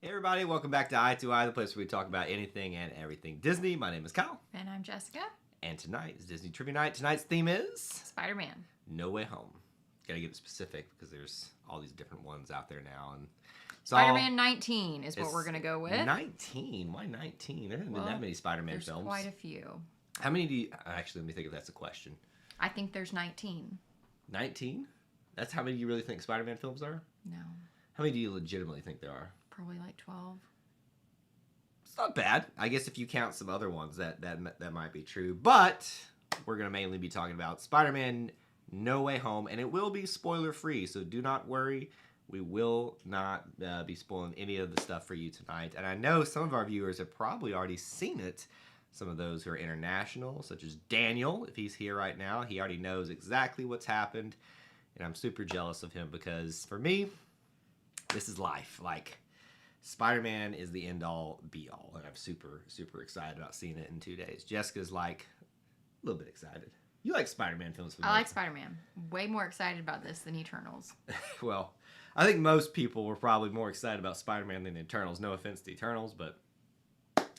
Hey everybody, welcome back to Eye to Eye, the place where we talk about anything and everything Disney. My name is Kyle. And I'm Jessica. And tonight is Disney Trivia Night. Tonight's theme is... Spider-Man. No Way Home. Gotta get it specific because there's all these different ones out there now. And Spider-Man 19 is what we're going to go with. 19? Why 19? There haven't been that many Spider-Man films. There's quite a few. How many do you... Actually, let me think if that's a question. I think there's 19. 19? That's how many you really think Spider-Man films are? No. How many do you legitimately think there are? Probably like 12. It's not bad. I guess if you count some other ones, that might be true. But we're going to mainly be talking about Spider-Man No Way Home, and it will be spoiler-free, so do not worry. We will not be spoiling any of the stuff for you tonight. And I know some of our viewers have probably already seen it. Some of those who are international, such as Daniel, if he's here right now, he already knows exactly what's happened. And I'm super jealous of him because, for me, this is life. Like... Spider-Man is the end-all, be-all, and I'm super, super excited about seeing it in 2 days. Jessica's like a little bit excited. You like Spider-Man films? I like Spider-Man. Way more excited about this than Eternals. Well, I think most people were probably more excited about Spider-Man than Eternals. No offense to Eternals, but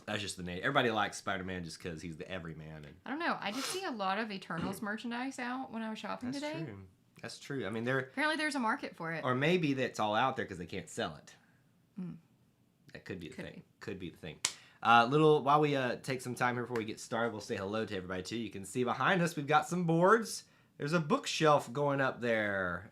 that's just the name. Everybody likes Spider-Man just because he's the everyman. And I don't know. I did see a lot of Eternals merchandise out when I was shopping today. True. That's true. I mean, apparently there's a market for it. Or maybe that's all out there because they can't sell it. Mm. That could be the thing. Could be the thing. While we take some time here before we get started, we'll say hello to everybody too. You can see behind us we've got some boards. There's a bookshelf going up there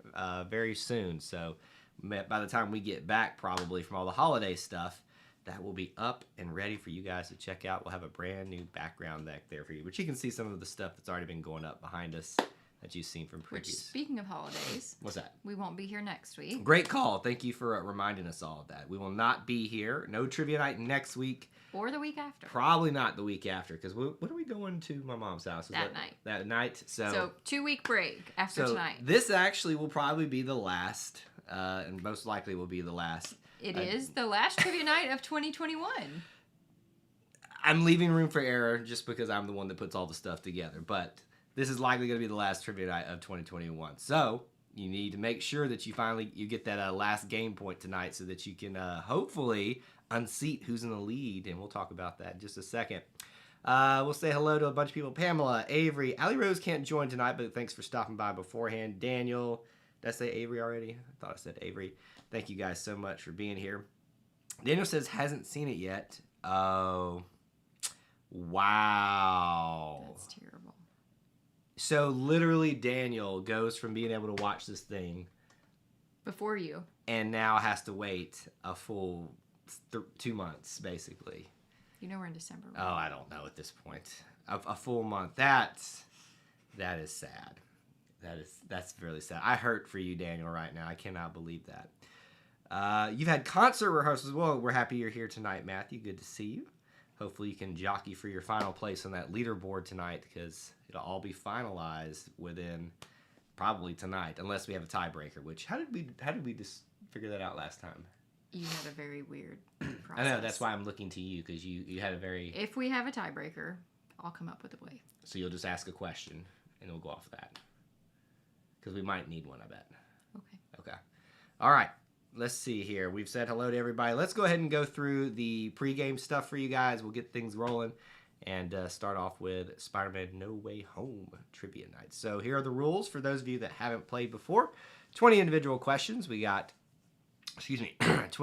very soon. So by the time we get back, probably from all the holiday stuff, that will be up and ready for you guys to check out. We'll have a brand new background back there for you, but you can see some of the stuff that's already been going up behind us that you've seen from previous. Which, speaking of holidays, what's that? We won't be here next week. Great call. Thank you for reminding us all of that. We will not be here. No trivia night next week. Or the week after. Probably not the week after, because when are we going to my mom's house? That night. So 2-week break after tonight. This actually will probably be the last, and most likely will be the last. It is the last trivia night of 2021. I'm leaving room for error just because I'm the one that puts all the stuff together, but... This is likely going to be the last trivia night of 2021. So you need to make sure that you get that last game point tonight so that you can hopefully unseat who's in the lead. And we'll talk about that in just a second. We'll say hello to a bunch of people. Pamela, Avery. Allie Rose can't join tonight, but thanks for stopping by beforehand. Daniel. Did I say Avery already? I thought I said Avery. Thank you guys so much for being here. Daniel says hasn't seen it yet. Oh. Wow. That's terrible. So literally Daniel goes from being able to watch this thing before you and now has to wait a full 2 months basically. You know we're in December, right? Oh, I don't know at this point. A full month. That is sad. That's really sad. I hurt for you, Daniel, right now. I cannot believe that. You've had concert rehearsals. Well, we're happy you're here tonight, Matthew. Good to see you. Hopefully you can jockey for your final place on that leaderboard tonight because it'll all be finalized within probably tonight, unless we have a tiebreaker. Which how did we just figure that out last time? You had a very weird process. I know, that's why I'm looking to you because you had a very. If we have a tiebreaker, I'll come up with a way. So you'll just ask a question and we'll go off that because we might need one. I bet. Okay. All right. Let's see here. We've said hello to everybody. Let's go ahead and go through the pregame stuff for you guys. We'll get things rolling and start off with Spider-Man No Way Home Trivia Night. So here are the rules for those of you that haven't played before. 20 individual questions. We got, 20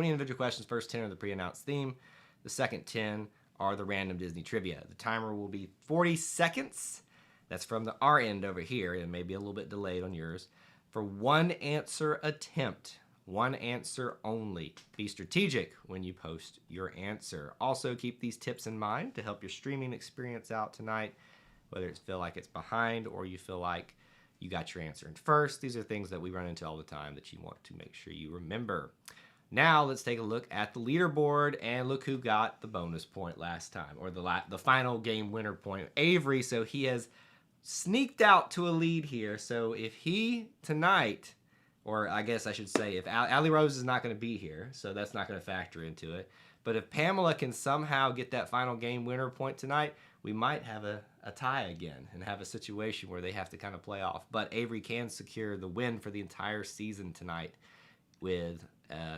individual questions. First 10 are the pre-announced theme. The second 10 are the random Disney trivia. The timer will be 40 seconds. That's from our end over here, and maybe a little bit delayed on yours, for one answer attempt. One answer only. Be strategic when you post your answer. Also, keep these tips in mind to help your streaming experience out tonight, whether it feel like it's behind or you feel like you got your answer in first. These are things that we run into all the time that you want to make sure you remember. Now, let's take a look at the leaderboard and look who got the bonus point last time, or the final game winner point. Avery, so he has sneaked out to a lead here. So if he tonight... Or I guess I should say, if Allie Rose is not going to be here, so that's not going to factor into it. But if Pamela can somehow get that final game winner point tonight, we might have a tie again and have a situation where they have to kind of play off. But Avery can secure the win for the entire season tonight with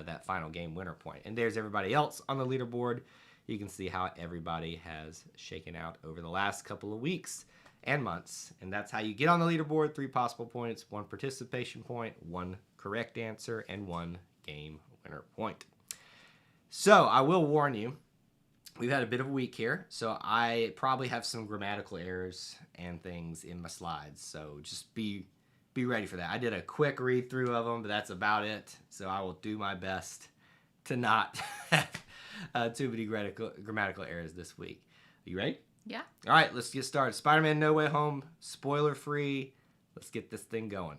that final game winner point. And there's everybody else on the leaderboard. You can see how everybody has shaken out over the last couple of weeks and months. And that's how you get on the leaderboard. 3 possible points, 1 participation point, 1 correct answer, and 1 game winner point. So I will warn you, we've had a bit of a week here, so I probably have some grammatical errors and things in my slides. So just be ready for that. I did a quick read through of them, but that's about it. So I will do my best to not have too many grammatical errors this week. Are you ready? Yeah. All right, let's get started. Spider-Man No Way Home, spoiler free. Let's get this thing going.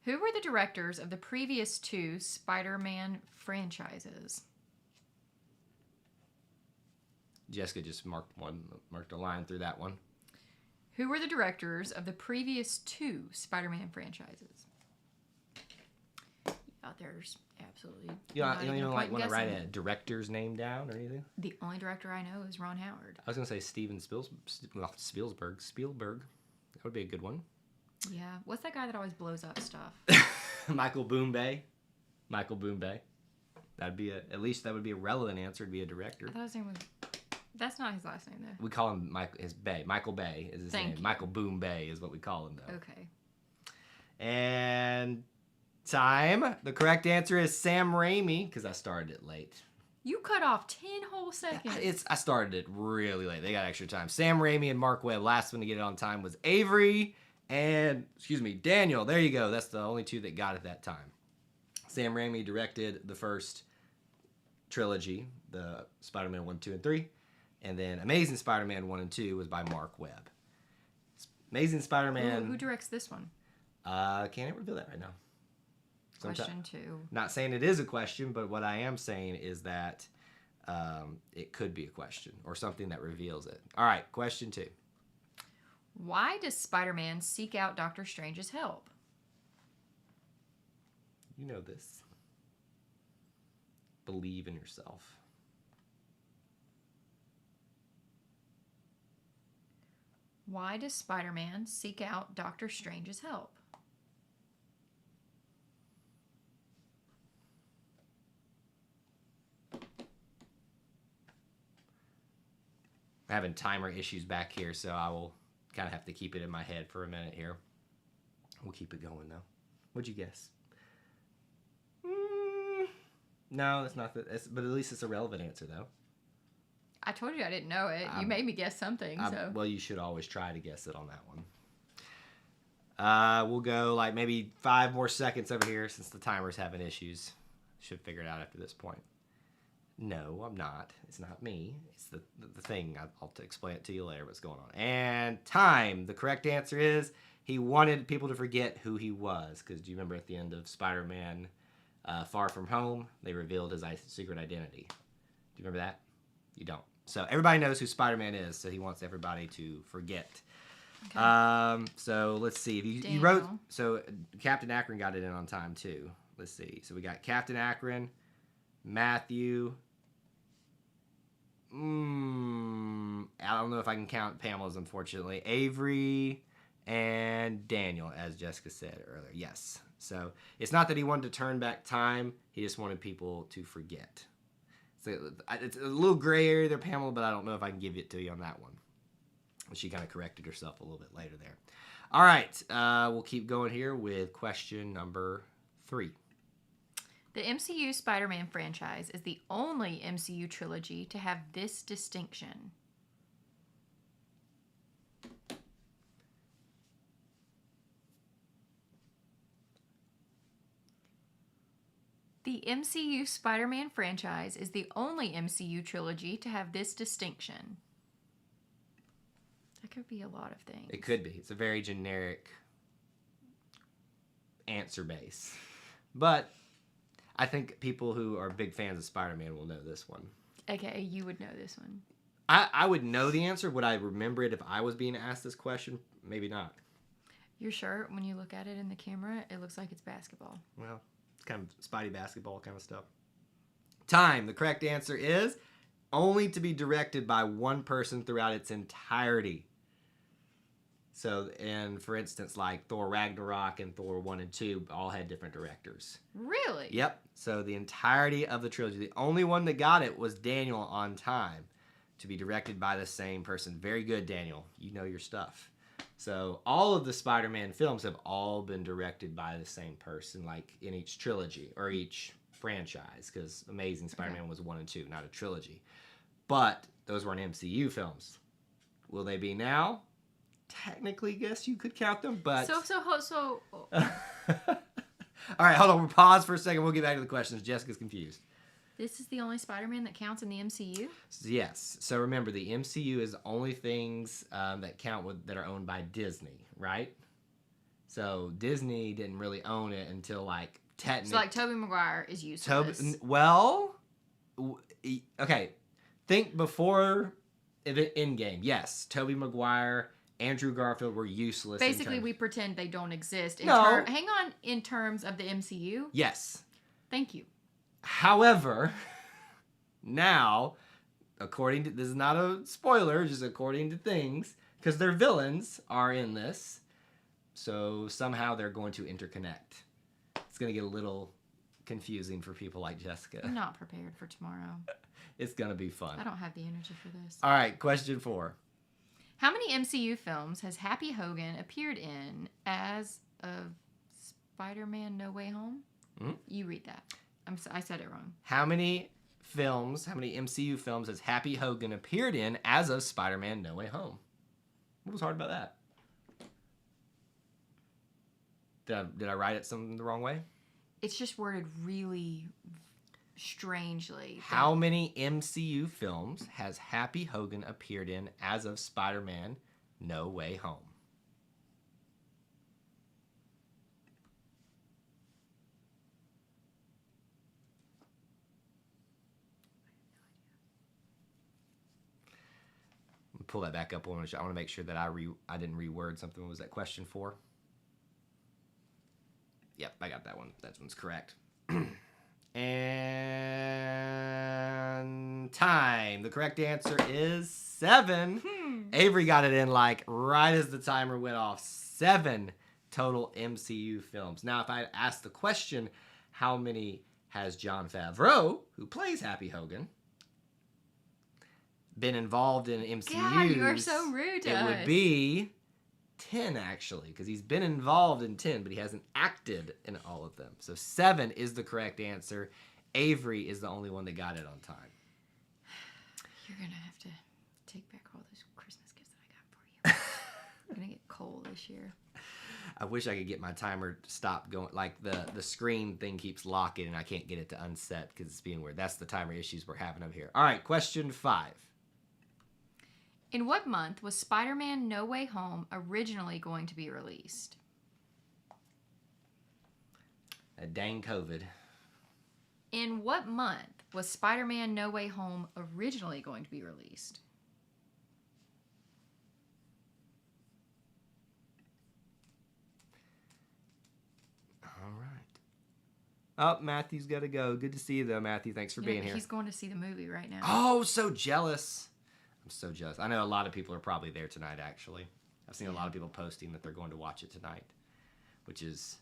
Who were the directors of the previous 2 Spider-Man franchises? Jessica just marked a line through that one. Who were the directors of the previous 2 Spider-Man franchises? There's absolutely. You don't like want to write a director's name down or anything? The only director I know is Ron Howard. I was gonna say Steven Spielberg. That would be a good one. Yeah. What's that guy that always blows up stuff? Michael Boombay. That'd be at least that would be a relevant answer to be a director. I thought his name was. That's not his last name though. We call him Michael Bay is his name. You. Michael Boombay is what we call him though. Okay. And time. The correct answer is Sam Raimi because I started it late. You cut off 10 whole seconds. I started it really late. They got extra time. Sam Raimi and Mark Webb. Last one to get it on time was Avery and Daniel. There you go. That's the only 2 that got it that time. Sam Raimi directed the first trilogy, the Spider-Man 1, 2, and 3. And then Amazing Spider-Man 1 and 2 was by Mark Webb. Amazing Spider-Man... Who directs this one? Can't reveal that right now. Question 2. Not saying it is a question, but what I am saying is that it could be a question or something that reveals it. All right, question 2. Why does Spider-Man seek out Doctor Strange's help? You know this. Believe in yourself. Why does Spider-Man seek out Doctor Strange's help? I'm having timer issues back here, so I will kind of have to keep it in my head for a minute here. We'll keep it going, though. What'd you guess? No, that's not but at least it's a relevant answer, though. I told you I didn't know it. You made me guess something, so... Well, you should always try to guess it on that one. We'll go like maybe 5 more seconds over here since the timer's having issues. Should figure it out after this point. No, I'm not. It's not me. It's the thing. I'll explain it to you later what's going on. And time. The correct answer is he wanted people to forget who he was. Because do you remember at the end of Spider-Man Far From Home, they revealed his secret identity. Do you remember that? You don't. So everybody knows who Spider-Man is, so he wants everybody to forget. Okay. So let's see. You wrote... So Captain Akron got it in on time, too. Let's see. So we got Captain Akron, Matthew... I don't know if I can count Pamela's, unfortunately. Avery and Daniel, as Jessica said earlier. Yes. So it's not that he wanted to turn back time. He just wanted people to forget. So it's a little gray area there, Pamela, but I don't know if I can give it to you on that one. She kind of corrected herself a little bit later there. All right. We'll keep going here with question number 3. The MCU Spider-Man franchise is the only MCU trilogy to have this distinction. The MCU Spider-Man franchise is the only MCU trilogy to have this distinction. That could be a lot of things. It could be. It's a very generic answer base. But I think people who are big fans of Spider-Man will know this one. Okay, you would know this one. I would know the answer. Would I remember it if I was being asked this question? Maybe not. Your shirt, when you look at it in the camera, it looks like it's basketball. Well, it's kind of Spidey basketball kind of stuff. Time. The correct answer is only to be directed by one person throughout its entirety. So, and for instance, like Thor Ragnarok and Thor 1 and 2 all had different directors. Really? Yep. So the entirety of the trilogy, the only one that got it was Daniel on time to be directed by the same person. Very good, Daniel. You know your stuff. So all of the Spider-Man films have all been directed by the same person, like in each trilogy or each franchise, because Amazing Spider-Man was 1 and 2, not a trilogy. But those weren't MCU films. Will they be now? Technically, guess you could count them, but... So... All right, hold on. We'll pause for a second. We'll get back to the questions. Jessica's confused. This is the only Spider-Man that counts in the MCU? Yes. So remember, the MCU is the only things that count that are owned by Disney, right? So Disney didn't really own it until, like, technically... So, like, Tobey Maguire is useless. Okay. Think before Endgame. Yes, Tobey Maguire... Andrew Garfield were useless. Basically, we pretend they don't exist. Hang on, in terms of the MCU? Yes. Thank you. However, now, this is not a spoiler, just according to things, because their villains are in this, so somehow they're going to interconnect. It's going to get a little confusing for people like Jessica. I'm not prepared for tomorrow. It's going to be fun. I don't have the energy for this. All right, question 4. How many MCU films has Happy Hogan appeared in as of Spider-Man No Way Home? Mm-hmm. You read that. I said it wrong. How many MCU films has Happy Hogan appeared in as of Spider-Man No Way Home? What was hard about that? Did I write it the wrong way? It's just worded really strangely. How many MCU films has Happy Hogan appeared in as of Spider-Man No Way Home? Pull that back up. I want to make sure that I didn't reword something. What was that, question 4? Yep, I got that one. That one's correct. And time. The correct answer is 7. Avery got it in like right as the timer went off. 7 total MCU films. Now, if I had asked the question, how many has Jon Favreau, who plays Happy Hogan, been involved in MCUs? God, you are so rude to us. It would be 10, actually, because he's been involved in 10, but he hasn't acted in all of them. So 7 is the correct answer. Avery is the only one that got it on time. You're going to have to take back all those Christmas gifts that I got for you. I'm going to get cold this year. I wish I could get my timer to stop going. Like, the screen thing keeps locking, and I can't get it to unset because it's being weird. That's the timer issues we're having up here. All right, question 5. In what month was Spider-Man No Way Home originally going to be released? Dang COVID. In what month was Spider-Man No Way Home originally going to be released? All right. Oh, Matthew's got to go. Good to see you, though, Matthew. Thanks for being here. He's going to see the movie right now. Oh, so jealous. I'm so jealous. I know a lot of people are probably there tonight, actually. I've seen a lot of people posting that they're going to watch it tonight, which is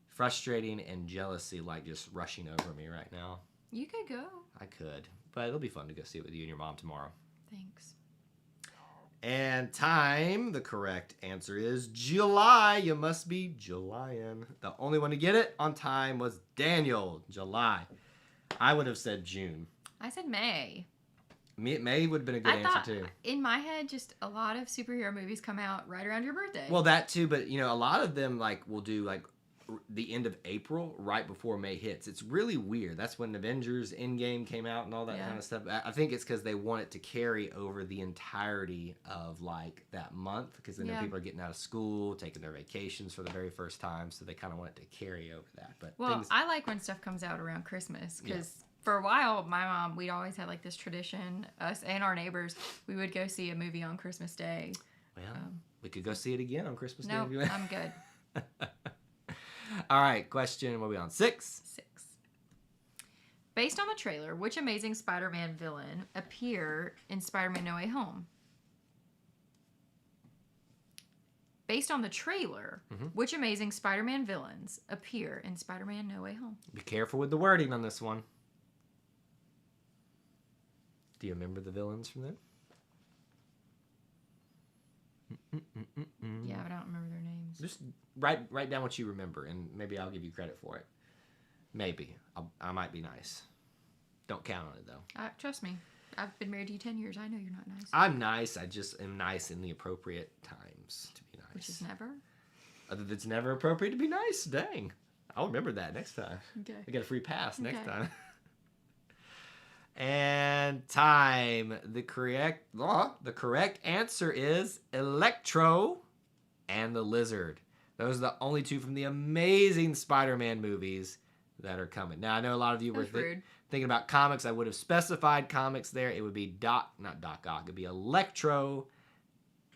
frustrating and jealousy like just rushing over me right now. You could go. I could, but it'll be fun to go see it with you and your mom tomorrow. Thanks. And time, the correct answer is July. You must be Julyan. The only one to get it on time was Daniel. July. I would have said June. I said May. May would have been a good answer, too. In my head, just a lot of superhero movies come out right around your birthday. Well, that, too, but, a lot of them, will do, the end of April right before May hits. It's really weird. That's when Avengers Endgame came out and all that kind of stuff. I think it's because they want it to carry over the entirety of, that month, because then people are getting out of school, taking their vacations for the very first time, so they kind of want it to carry over that. But I like when stuff comes out around Christmas, because... Yeah. For a while, my mom, we'd always had this tradition, us and our neighbors, we would go see a movie on Christmas Day. Well, we could go see it again on Christmas Day. No, I'm good. All right, question, what are we on? 6? 6. Based on the trailer, which Amazing Spider-Man villain appeared in Spider-Man No Way Home? Based on the trailer, which amazing Spider-Man villains appear in Spider-Man No Way Home? Be careful with the wording on this one. Do you remember the villains from that? Yeah, but I don't remember their names. Just write down what you remember, and maybe I'll give you credit for it. Maybe. I might be nice. Don't count on it, though. Trust me. I've been married to you 10 years. I know you're not nice. I'm nice. I just am nice in the appropriate times to be nice. Which is never? Other than it's never appropriate to be nice. Dang. I'll remember that next time. Okay. I get a free pass next time. And time. The correct answer is Electro and the Lizard. Those are the only two from the amazing Spider-Man movies that are coming. Now, I know a lot of you were thinking about comics. I would have specified comics there. It would be not Doc Ock. It would be Electro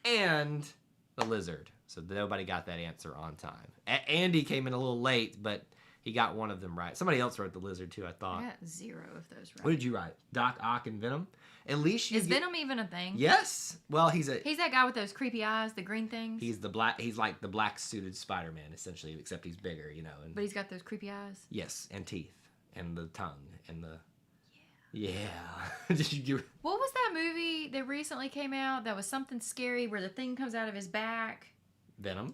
and the Lizard. So nobody got that answer on time. Andy came in a little late, but he got one of them right. Somebody else wrote the Lizard too, I thought. I got 0 of those right. What did you write? Doc Ock and Venom? At least you Is Venom even a thing? Yes. Well, he's that guy with those creepy eyes, the green things. He's like the black suited Spider-Man essentially, except he's bigger, you know. But he's got those creepy eyes. Yes, and teeth, and the tongue, and the. Yeah. Did you? What was that movie that recently came out that was something scary where the thing comes out of his back? Venom.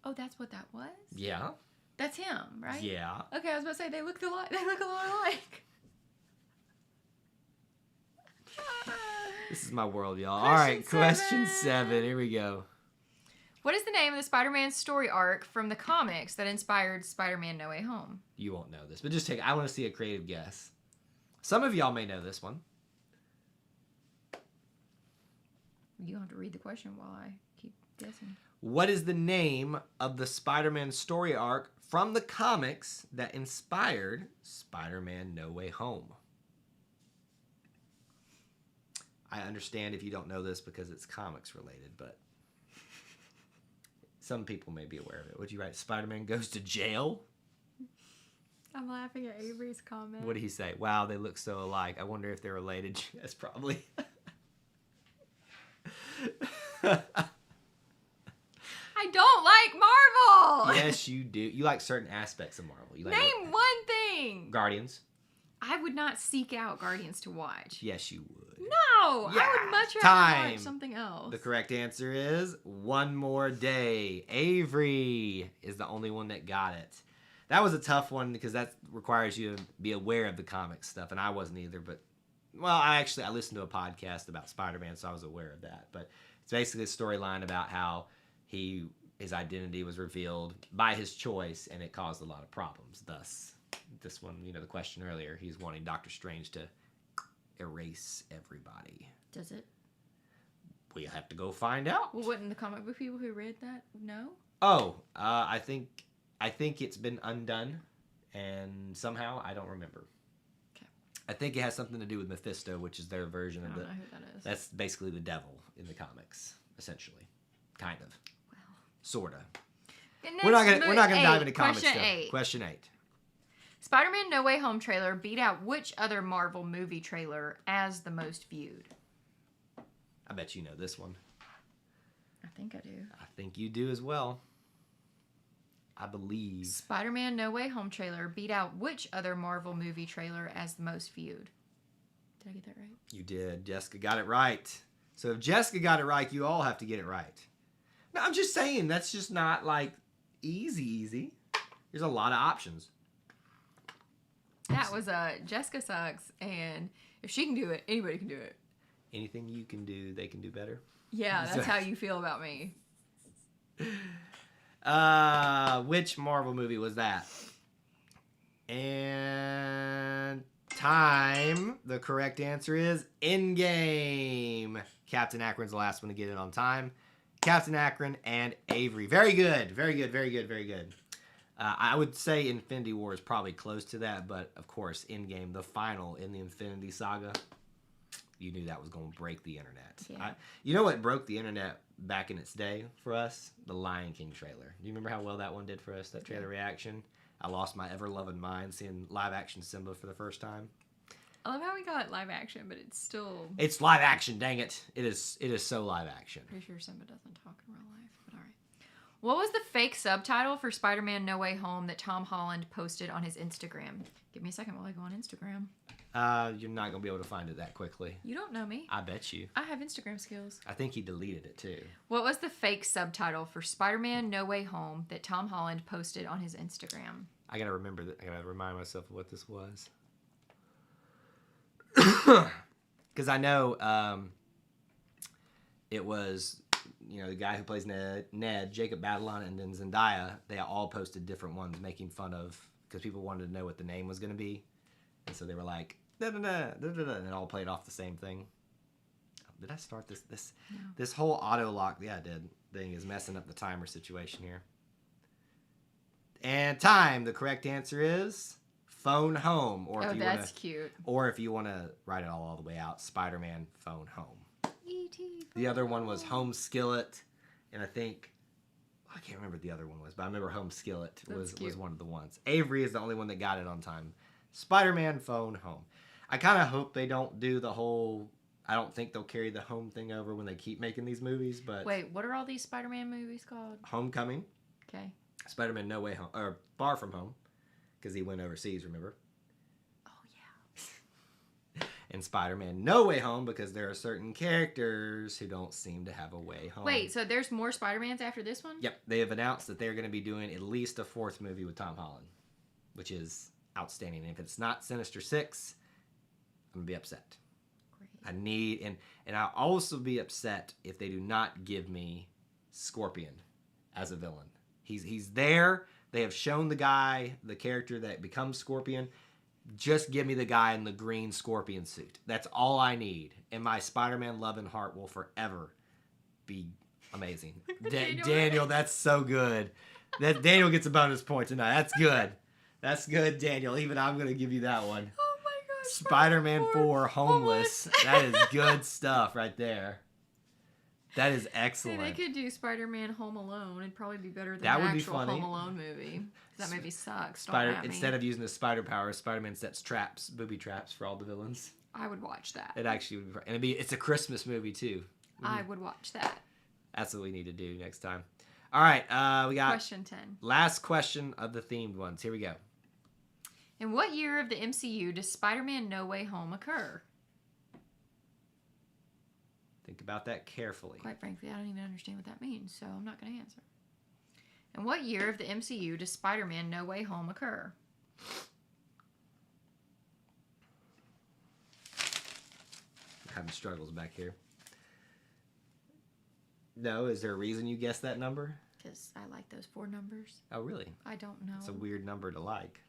Oh, that's what that was? Yeah. That's him, right? Yeah. Okay, I was about to say they look a lot alike. This is my world, y'all. All right, question 7. Here we go. What is the name of the Spider-Man story arc from the comics that inspired Spider-Man No Way Home? You won't know this, but just I want to see a creative guess. Some of y'all may know this one. You don't have to read the question while I keep guessing. What is the name of the Spider-Man story arc from the comics that inspired Spider-Man No Way Home? I understand if you don't know this because it's comics related, but some people may be aware of it. Would you write Spider-Man Goes to Jail? I'm laughing at Avery's comment. What did he say? Wow, they look so alike. I wonder if they're related. Yes, probably. I don't like Marvel! Yes, you do. You like certain aspects of Marvel. You like Name one thing! Guardians. I would not seek out Guardians to watch. Yes, you would. No! Yeah. I would much rather watch something else. The correct answer is One More Day. Avery is the only one that got it. That was a tough one because that requires you to be aware of the comic stuff, and I wasn't either. But, well, I listened to a podcast about Spider-Man, so I was aware of that. But it's basically a storyline about how his identity was revealed by his choice, and it caused a lot of problems. Thus, this one, the question earlier, he's wanting Doctor Strange to erase everybody. Does it? We have to go find out. Well, wouldn't the comic book people who read that know? Oh, I think it's been undone, and somehow I don't remember. Okay. I think it has something to do with Mephisto, which is their version of I don't know who that is. That's basically the devil in the comics, essentially, kind of, Well, sorta. We're not gonna dive into comics. Question 8. Question 8. Spider-Man No Way Home trailer beat out which other Marvel movie trailer as the most viewed? I bet you know this one. I think I do. I think you do as well. I believe. Spider-Man No Way Home trailer beat out which other Marvel movie trailer as the most viewed? Did I get that right? You did. Jessica got it right. So if Jessica got it right, you all have to get it right. No, I'm just saying, that's just not like easy. There's a lot of options. That was Jessica sucks, and if she can do it, anybody can do it. Anything you can do, they can do better. Yeah, that's how you feel about me. Which Marvel movie was that? And time. The correct answer is Endgame. Captain Akron's the last one to get it on time. Captain Akron and Avery. Very good. Very good. Very good. Very good. I would say Infinity War is probably close to that, but of course, Endgame, the final in the Infinity Saga, you knew that was going to break the internet. Yeah. You know what broke the internet back in its day for us? The Lion King trailer. Do you remember how well that one did for us, that trailer reaction? I lost my ever-loving mind seeing live-action Simba for the first time. I love how we got live action, but it's still... It's live action, dang it. It is so live action. Pretty sure Simba doesn't talk in real life, but What was the fake subtitle for Spider-Man No Way Home that Tom Holland posted on his Instagram? Give me a second while I go on Instagram. You're not going to be able to find it that quickly. You don't know me. I bet you. I have Instagram skills. I think he deleted it too. What was the fake subtitle for Spider-Man No Way Home that Tom Holland posted on his Instagram? I got to remember that. I got to remind myself of what this was. Because I know it was, the guy who plays Ned, Jacob Batalon, and then Zendaya. They all posted different ones making fun of, because people wanted to know what the name was going to be. And so they were like, da da da da da, and it all played off the same thing. Did I start this? No. This whole auto lock, yeah, I did. Thing is messing up the timer situation here. And time. The correct answer is Phone Home. Or if that's cute. Or if you want to write it all the way out, Spider-Man Phone Home. E.T. The other one was Home Skillet, and I think I can't remember what the other one was, but I remember Home Skillet was one of the ones. Avery is the only one that got it on time. Spider-Man Phone Home. I kind of hope they don't do the whole. I don't think they'll carry the home thing over when they keep making these movies. But wait, what are all these Spider-Man movies called? Homecoming. Okay. Spider-Man No Way Home, or Far From Home, because he went overseas. Remember? Oh yeah. And Spider-Man No Way Home, because there are certain characters who don't seem to have a way home. Wait, so there's more Spider-Mans after this one? Yep, they have announced that they're going to be doing at least a fourth movie with Tom Holland, which is outstanding. And if it's not Sinister Six, I'm gonna be upset. Great. I need and I'll also be upset if they do not give me Scorpion as a villain. He's there. They have shown the character that becomes Scorpion. Just give me the guy in the green Scorpion suit. That's all I need. And my Spider-Man love and heart will forever be amazing. Daniel, that's so good. That Daniel gets a bonus point tonight. That's good. That's good, Daniel. Even I'm going to give you that one. Oh my gosh. Spider-Man 4 Homeless. That is good stuff right there. That is excellent. See, they could do Spider-Man Home Alone. It'd probably be better than that the would be actual funny. Home Alone movie. That movie sucks. Instead of using the spider power, Spider-Man sets traps, booby traps for all the villains. I would watch that. It actually would be, and it's a Christmas movie too. I would watch that. That's what we need to do next time. All right, we got question 10. Last question of the themed ones. Here we go. In what year of the MCU does Spider-Man No Way Home occur? Think about that carefully. Quite frankly, I don't even understand what that means, so I'm not going to answer. In what year of the MCU does Spider-Man No Way Home occur? I'm having struggles back here. No, is there a reason you guessed that number? Because I like those 4 numbers. Oh, really? I don't know. It's a weird number to like.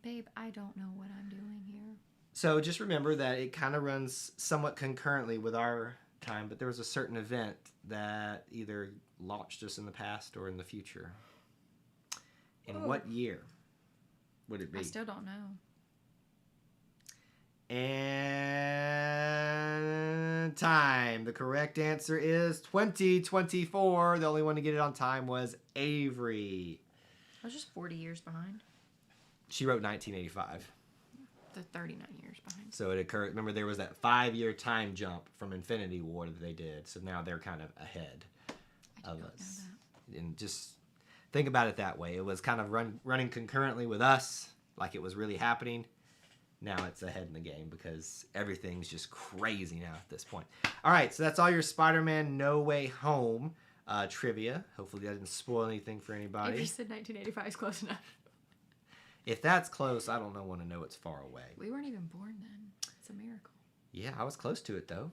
Babe, I don't know what I'm doing here. So just remember that it kind of runs somewhat concurrently with our time, but there was a certain event that either launched us in the past or in the future. In what year would it be? I still don't know. And time. The correct answer is 2024. The only one to get it on time was Avery. I was just 40 years behind. She wrote 1985. The 39 years behind. So it occurred. Remember, there was that 5-year time jump from Infinity War that they did. So now they're kind of ahead of us. And just think about it that way. It was kind of running concurrently with us, like it was really happening. Now it's ahead in the game because everything's just crazy now at this point. All right, so that's all your Spider-Man No Way Home trivia. Hopefully that didn't spoil anything for anybody. Avery said 1985 is close enough. If that's close, I don't want to know it's far away. We weren't even born then. It's a miracle. Yeah, I was close to it, though.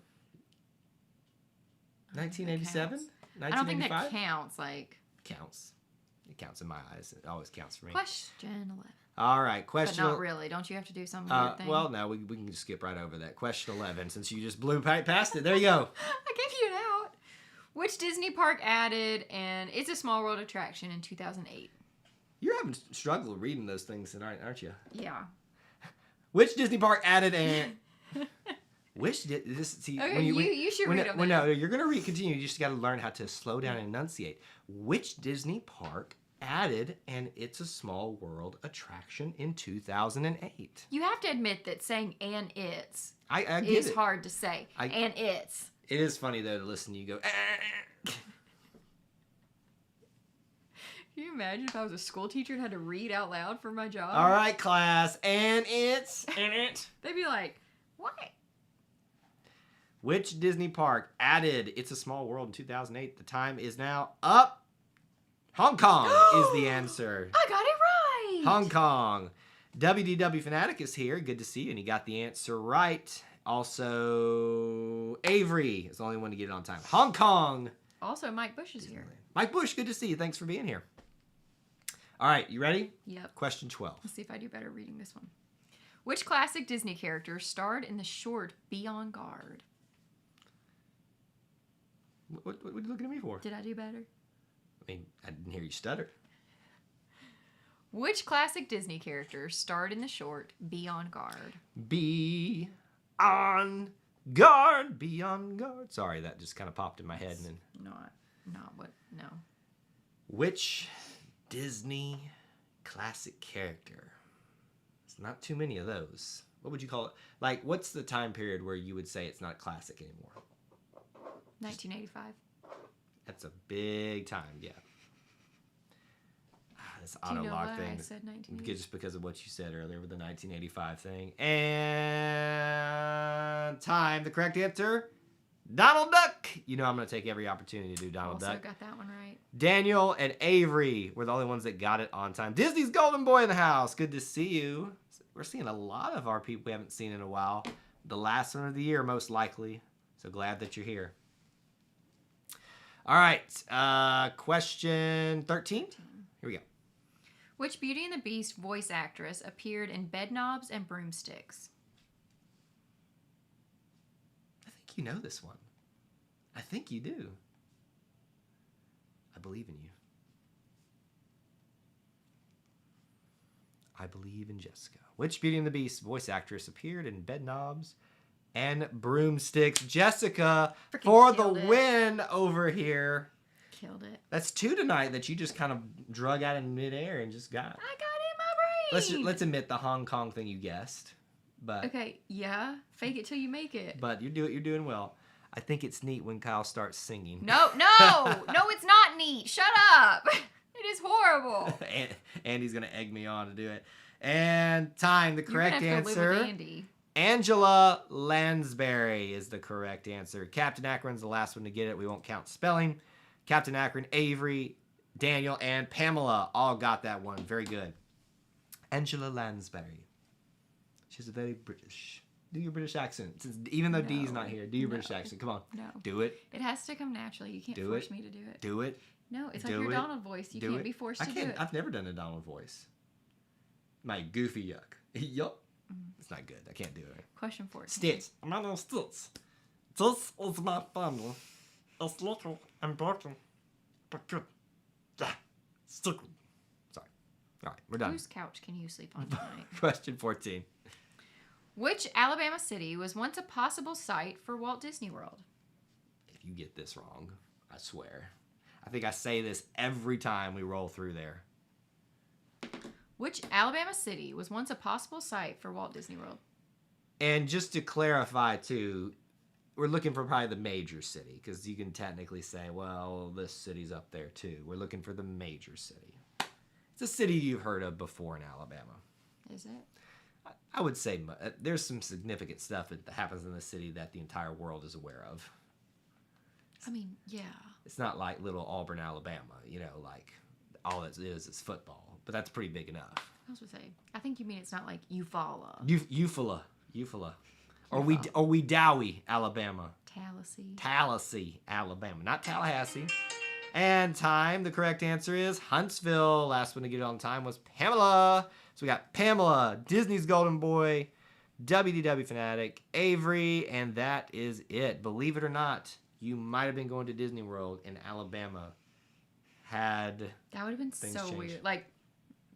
1987? I don't think that counts. Counts. It counts in my eyes. It always counts for me. Question 11. All right, question... But not really. Don't you have to do some weird thing? Well, no, we can just skip right over that. Question 11, since you just blew past it. There you go. I gave you it out. Which Disney park added and It's a Small World attraction in 2008? You're having struggle reading those things tonight, aren't you? Yeah. Which Disney park added and... Which see okay, when you should read them. No, you're gonna continue. You just got to learn how to slow down and enunciate. Which Disney park added an It's a Small World attraction in 2008? You have to admit that saying "and it's" I get is it. hard to say. And it's. It is funny though to listen to you go. Can you imagine if I was a school teacher and had to read out loud for my job? All right, class, and it's in it. They'd be like, what? Which Disney park added It's a Small World in 2008? The time is now up. Hong Kong is the answer. I got it right. Hong Kong. WDW Fanatic is here. Good to see you. And he got the answer right. Also, Avery is the only one to get it on time. Hong Kong. Also, Mike Bush is here. Mike Bush, good to see you. Thanks for being here. All right, you ready? Yep. Question 12. Let's see if I do better reading this one. Which classic Disney character starred in the short Be On Guard? What are you looking at me for? Did I do better? I mean, I didn't hear you stutter. Which classic Disney character starred in the short Be On Guard? Be on guard. Be on guard. Sorry, that just kind of popped in my head. And then... Not what, no. Which Disney classic character? It's not too many of those. What would you call it? Like, what's the time period where you would say it's not classic anymore? 1985. That's a big time, yeah. This Do you auto know lock why thing. I said 1985? Just because of what you said earlier with the 1985 thing. And time. The correct answer, Donald Duck. You know I'm going to take every opportunity to do Donald Also Duck. got that one right. Daniel and Avery were the only ones that got it on time. Disney's Golden Boy in the house. Good to see you. We're seeing a lot of our people we haven't seen in a while. The last one of the year, most likely. So glad that you're here. All right. Question 13. Here we go. Which Beauty and the Beast voice actress appeared in Bedknobs and Broomsticks? I think you know this one. I think you do. I believe in you. I believe in Jessica. Which Beauty and the Beast voice actress appeared in Bedknobs and Broomsticks? Jessica Freaking for the killed it. win over here. Killed it. That's two tonight that you just kind of drug out in midair and just got. I got it in my brain. Let's admit the Hong Kong thing you guessed, but Okay, yeah. Fake it till you make it. but you're doing well. I think it's neat when Kyle starts singing. No, it's not neat. Shut up. It is horrible. And Andy's gonna egg me on to do it. And time. The correct You're gonna have to live with answer. Andy. Angela Lansbury is the correct answer. Captain Akron's the last one to get it. We won't count spelling. Captain Akron, Avery, Daniel, and Pamela all got that one. Very good. Angela Lansbury. She's a very British. Do your British accent. Even though Dee's not here, do your British accent. Come on. No. Do it. It has to come naturally. You can't force me to do it. Do it. No, it's Do like your it. Donald voice. You Do can't it. be forced I to can't. do it. I've never done a Donald voice. My goofy yuck. Yup. It's not good. I can't do it. Question 14. Stitz. My name is Stitz. This is my family. It's little and broken, but good. Yeah. Stupid. Sorry. All right, we're done. Whose couch can you sleep on tonight? Question 14. Which Alabama city was once a possible site for Walt Disney World? If you get this wrong, I swear. I think I say this every time we roll through there. Which Alabama city was once a possible site for Walt Disney World? And just to clarify, too, we're looking for probably the major city, because you can technically say, well, this city's up there, too. We're looking for the major city. It's a city you've heard of before in Alabama. Is it? I would say there's some significant stuff that happens in the city that the entire world is aware of. I mean, yeah. It's not like little Auburn, Alabama, like all it is football. But that's pretty big enough. I was going to say, I think you mean it's not like Eufaula. Eufaula. Or Wedowee, Alabama. Tallahassee, Alabama. Not Tallahassee. And time, the correct answer is Huntsville. Last one to get it on time was Pamela. So we got Pamela, Disney's Golden Boy, WDW Fanatic, Avery, and that is it. Believe it or not, you might have been going to Disney World in Alabama had that would have been so changed. weird. Like,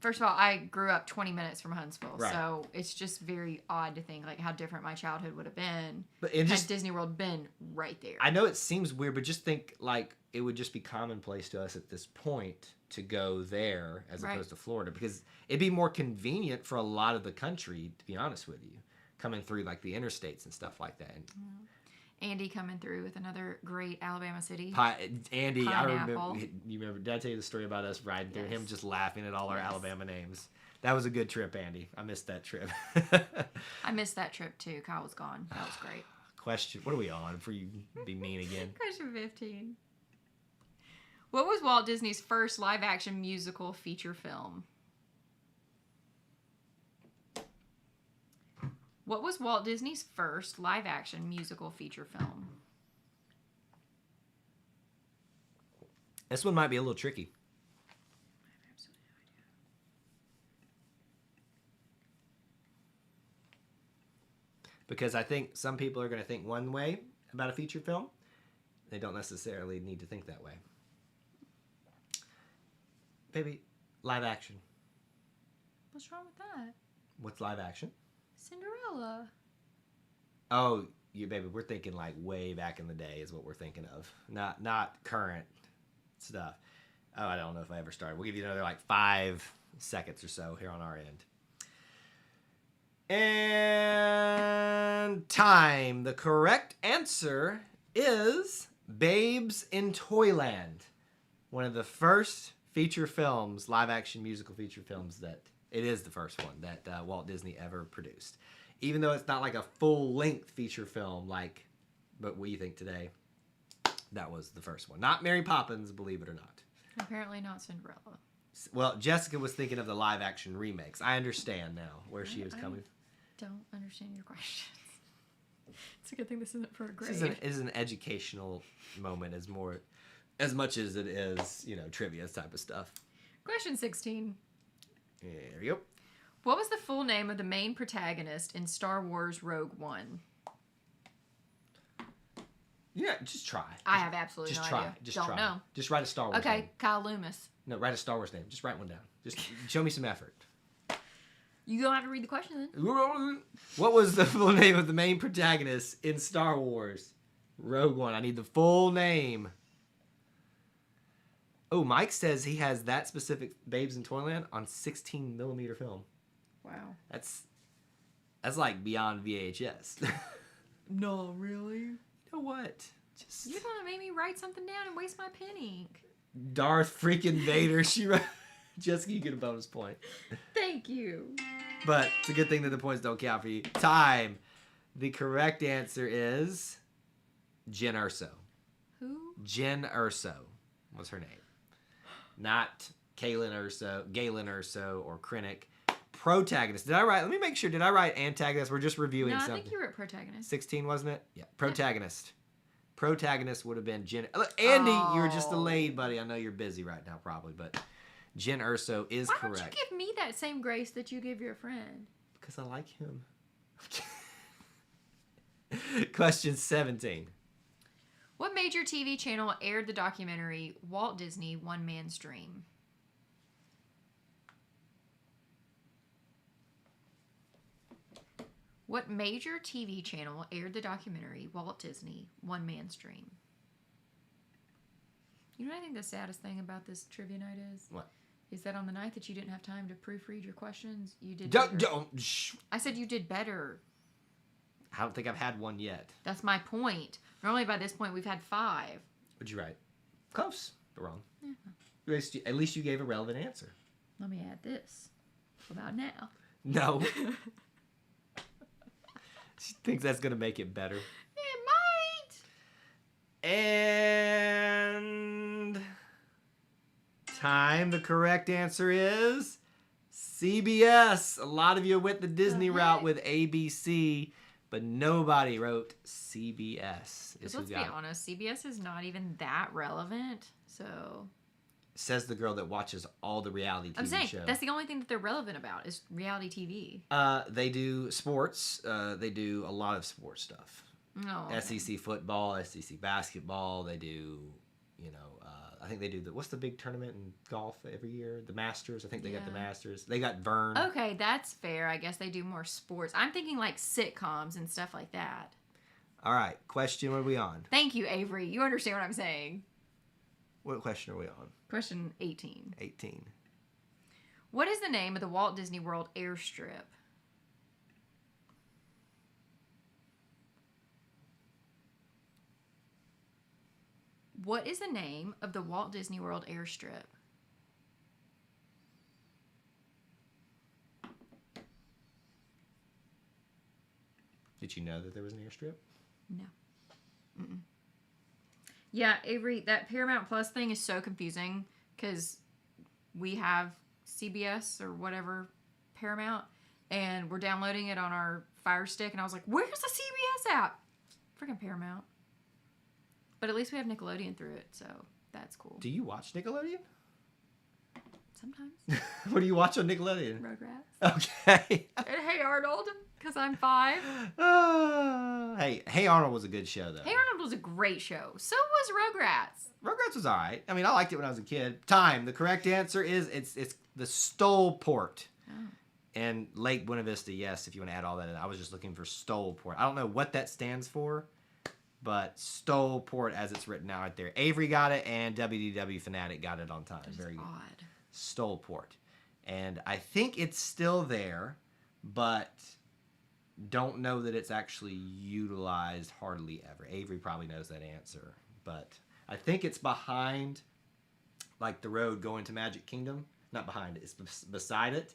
first of all, I grew up 20 minutes from Huntsville, Right. so it's just very odd to think like how different my childhood would have been But had Disney World been right there. I know it seems weird, but just think like it would just be commonplace to us at this point to go there as opposed to Florida, because it'd be more convenient for a lot of the country, to be honest with you, coming through like the interstates and stuff like that. Andy coming through with another great Alabama city. Andy, Pineapple. I remember. You remember? Did I tell you the story about us riding through? Yes. Him just laughing at all our Yes. Alabama names. That was a good trip, Andy. I missed that trip. I missed that trip too. Kyle was gone. That was great. Question. What are we on? For you be mean again. Question 15. What was Walt Disney's first live-action musical feature film? What was Walt Disney's first live-action musical feature film? This one might be a little tricky. I have absolutely no idea. Because I think some people are going to think one way about a feature film. They don't necessarily need to think that way. Baby, live action. What's wrong with that? What's live action? Cinderella. Oh, you baby, we're thinking like way back in the day is what we're thinking of. Not current stuff. Oh, I don't know if I ever started. We'll give you another like 5 seconds or so here on our end. And time. The correct answer is Babes in Toyland. One of the first feature films, live action musical feature films that it is the first one that Walt Disney ever produced. Even though it's not like a full length feature film but we think today, that was the first one. Not Mary Poppins, believe it or not. Apparently not Cinderella. Well, Jessica was thinking of the live action remakes. I understand now where she is coming. Don't understand your questions. It's a good thing this isn't for a grade. This is an educational moment as much as it is, trivia type of stuff. Question 16. There you go. What was the full name of the main protagonist in Star Wars Rogue One? Yeah, just try. I have absolutely no idea. Just Don't try. know. Just write a Star Wars name. Okay, Kyle Loomis. No, write a Star Wars name. Just write one down. Just show me some effort. You don't have to read the question then. What was the full name of the main protagonist in Star Wars Rogue One? I need the full name. Oh, Mike says he has that specific Babes in Toyland on 16 millimeter film. Wow. That's like beyond VHS. No, really? You know what? Just You're gonna make me write something down and waste my pen ink. Darth freaking Vader. She wrote. Jessica, you get a bonus point. Thank you. But it's a good thing that the points don't count for you. Time. The correct answer is Jen Erso. Who? Jen Erso was her name. Not Galen Erso, or Krennic. Protagonist. Did I write? Let me make sure. Did I write antagonist? We're just reviewing No, I something. think you were a protagonist. 16, wasn't it? Yeah. Protagonist. Protagonist would have been Jen. Look, Andy, you were just delayed, buddy. I know you're busy right now, probably, but Jen Erso is correct. Why don't you give me that same grace that you give your friend? Because I like him. Question 17. What major TV channel aired the documentary Walt Disney One Man's Dream? What major TV channel aired the documentary Walt Disney One Man's Dream? You know what I think the saddest thing about this trivia night is? What? Is that on the night that you didn't have time to proofread your questions, you did Don't, better. I said you did better. I don't think I've had one yet. That's my point. Normally by this point we've had 5. What'd you write? Close, but wrong. Yeah. At least you gave a relevant answer. Let me add this. What about now? No. She thinks that's going to make it better. It might. And time. The correct answer is CBS. A lot of you went the Disney route with ABC, but nobody wrote CBS. Let's be honest, CBS is not even that relevant, so... Says the girl that watches all the reality TV I'm saying, shows. that's the only thing that they're relevant about, is reality TV. They do sports. They do a lot of sports stuff. Oh, okay. SEC football, SEC basketball. They do, I think they do what's the big tournament in golf every year? The Masters. I think they got the Masters. They got Vern. Okay, that's fair. I guess they do more sports. I'm thinking like sitcoms and stuff like that. All right. Question, what are we on? Thank you, Avery. You understand what I'm saying. What question are we on? Question 18. 18. What is the name of the Walt Disney World airstrip? What is the name of the Walt Disney World airstrip? Did you know that there was an airstrip? No. Mm-mm. Yeah, Avery, that Paramount Plus thing is so confusing because we have CBS or whatever Paramount, and we're downloading it on our Fire Stick, and I was like, where's the CBS app? Freaking Paramount. But at least we have Nickelodeon through it, so that's cool. Do you watch Nickelodeon? Sometimes. What do you watch on Nickelodeon? Rugrats. Okay. And Hey Arnold, because I'm 5. Hey Arnold was a good show, though. Hey Arnold was a great show. So was Rugrats. Rugrats was all right. I mean, I liked it when I was a kid. Time. The correct answer is it's the Stoleport. Oh. And Lake Buena Vista, yes, if you want to add all that in. I was just looking for Stoleport. I don't know what that stands for, but Stoleport as it's written out right there. Avery got it, and WDW Fanatic got it on time. That is Very good. odd. Stoleport. And I think it's still there, but don't know that it's actually utilized hardly ever. Avery probably knows that answer, but I think it's behind, like, the road going to Magic Kingdom. Not behind it, it's beside it,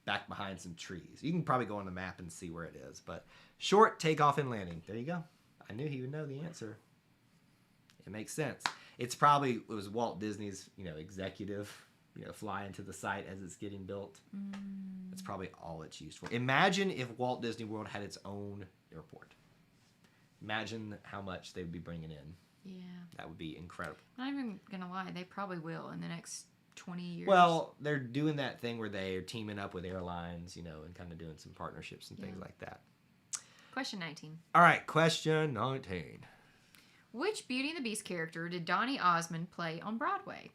back behind some trees. You can probably go on the map and see where it is, but short takeoff and landing. There you go. I knew he would know the answer. It makes sense. It was Walt Disney's, executive, fly into the site as it's getting built. That's probably all it's used for. Imagine if Walt Disney World had its own airport. Imagine how much they would be bringing in. Yeah. That would be incredible. Not even gonna lie, they probably will in the next 20 years. Well, they're doing that thing where they are teaming up with airlines, and kind of doing some partnerships and things like that. Question 19. All right, question 19. Which Beauty and the Beast character did Donny Osmond play on Broadway?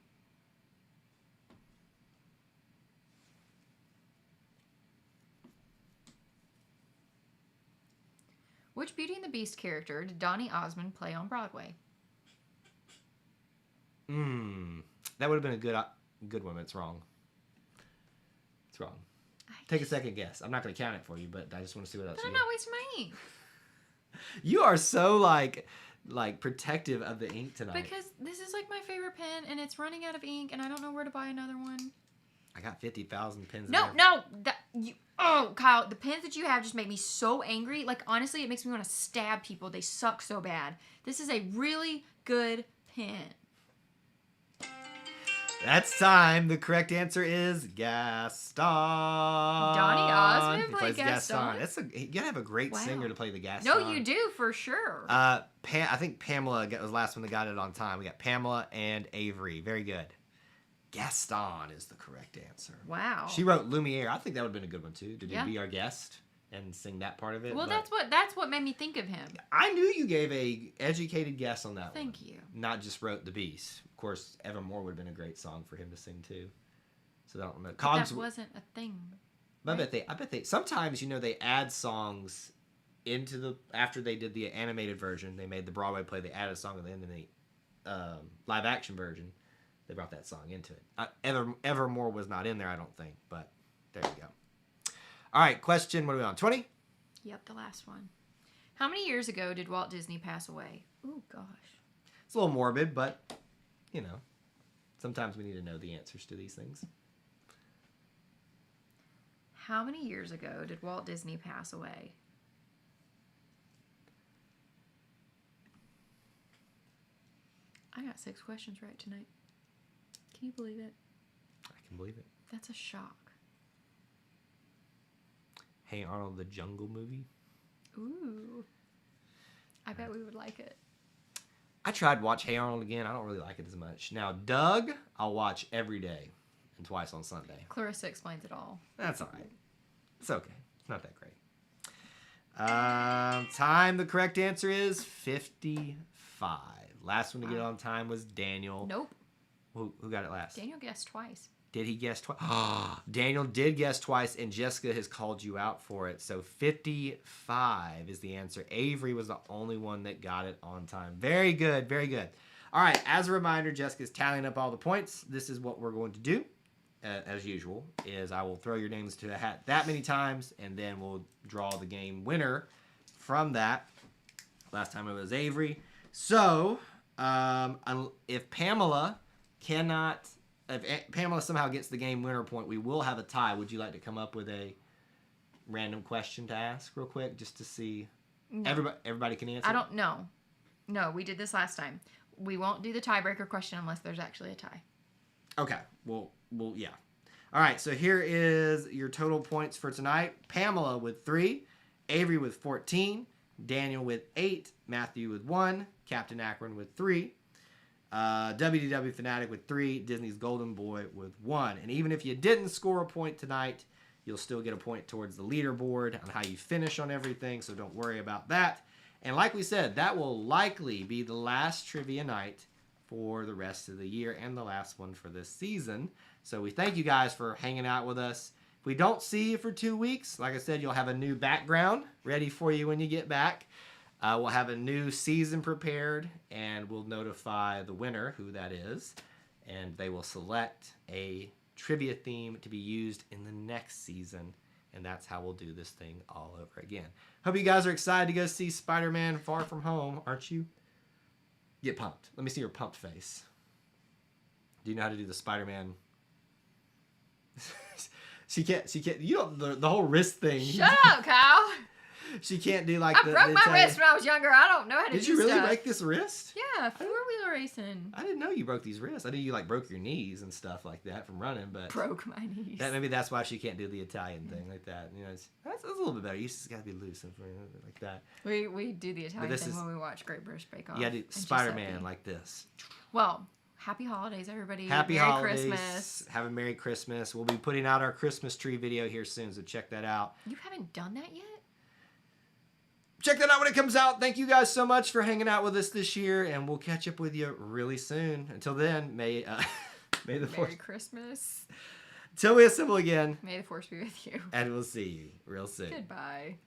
Which Beauty and the Beast character did Donny Osmond play on Broadway? That would have been a good one, but it's wrong. It's wrong. Take a second guess. I'm not going to count it for you, but I just want to see what else But I'm not wasting my ink. You are so, like protective of the ink tonight. Because this is, my favorite pen, and it's running out of ink, and I don't know where to buy another one. I got 50,000 pens. No. Kyle, the pens that you have just make me so angry. Honestly, it makes me want to stab people. They suck so bad. This is a really good pen. That's time. The correct answer is Gaston. Donny Osmond plays Gaston. You gotta have a great singer to play the Gaston. No, you do for sure. I think Pamela was the last one that got it on time. We got Pamela and Avery. Very good. Gaston is the correct answer. Wow. She wrote Lumiere. I think that would have been a good one too. Did he be our guest and sing that part of it? Well, that's what made me think of him. I knew you gave a educated guess on that one. Thank you. Not just wrote the Beast. Of course, Evermore would have been a great song for him to sing too. So I don't know. That wasn't a thing. Right? I bet they sometimes they add songs into after they did the animated version. They made the Broadway play. They added a song at the end of the live action version. They brought that song into it. Evermore was not in there, I don't think, but there you go. All right, question. What are we on? 20? Yep, the last one. How many years ago did Walt Disney pass away? Oh gosh. It's a little morbid, but sometimes we need to know the answers to these things. How many years ago did Walt Disney pass away? I got 6 questions right tonight. Can you believe it? I can believe it. That's a shock. Hey Arnold, the Jungle movie. Ooh. I bet we would like it. I tried to watch Hey Arnold again. I don't really like it as much. Now, Doug, I'll watch every day and twice on Sunday. Clarissa explains it all. That's all right. It's okay. It's not that great. Time. The correct answer is 55. Last one to get on time was Daniel. Nope. Who got it last? Daniel guessed twice. Did he guess twice? Daniel did guess twice, and Jessica has called you out for it. So 55 is the answer. Avery was the only one that got it on time. Very good, very good. All right, as a reminder, Jessica's tallying up all the points. This is what we're going to do, as usual, is I will throw your names to the hat that many times, and then we'll draw the game winner from that. Last time it was Avery. So If Pamela cannot, if Pamela somehow gets the game winner point, we will have a tie. Would you like to come up with a random question to ask real quick just to see? No. Everybody can answer? I don't know. No, we did this last time. We won't do the tiebreaker question unless there's actually a tie. Okay. Well, yeah. All right. So here is your total points for tonight. Pamela with 3, Avery with 14, Daniel with 8, Matthew with 1, Captain Akron with 3, WDW Fanatic with 3, Disney's Golden Boy with 1. And even if you didn't score a point tonight, you'll still get a point towards the leaderboard on how you finish on everything, so don't worry about that. And like we said, that will likely be the last trivia night for the rest of the year and the last one for this season. So we thank you guys for hanging out with us. If we don't see you for 2 weeks, like I said, you'll have a new background ready for you when you get back. We'll have a new season prepared, and we'll notify the winner who that is, and they will select a trivia theme to be used in the next season, and that's how we'll do this thing all over again. Hope you guys are excited to go see Spider-Man Far From Home, aren't you? Get pumped. Let me see your pumped face. Do you know how to do the Spider-Man? She can't, you know, the whole wrist thing. Shut up, Kyle. She can't do like I broke my wrist when I was younger. I don't know how to do Did you really stuff. break this wrist? Yeah, four-wheeler racing. I didn't know you broke these wrists. I knew you like broke your knees and stuff like that from running, but broke my knees. Maybe that's why she can't do the Italian thing like that. You know, that's a little bit better. You just gotta be loose and like that. We do the Italian thing when we watch Great British Bake Off. Yeah, do Spider-Man like this. Well, happy holidays, everybody. Happy Merry holidays. Christmas. Have a Merry Christmas. We'll be putting out our Christmas tree video here soon, so check that out. You haven't done that yet? Check that out when it comes out. Thank you guys so much for hanging out with us this year, and we'll catch up with you really soon. Until then, may the Force... Merry Christmas. Until we assemble again. May the Force be with you. And we'll see you real soon. Goodbye.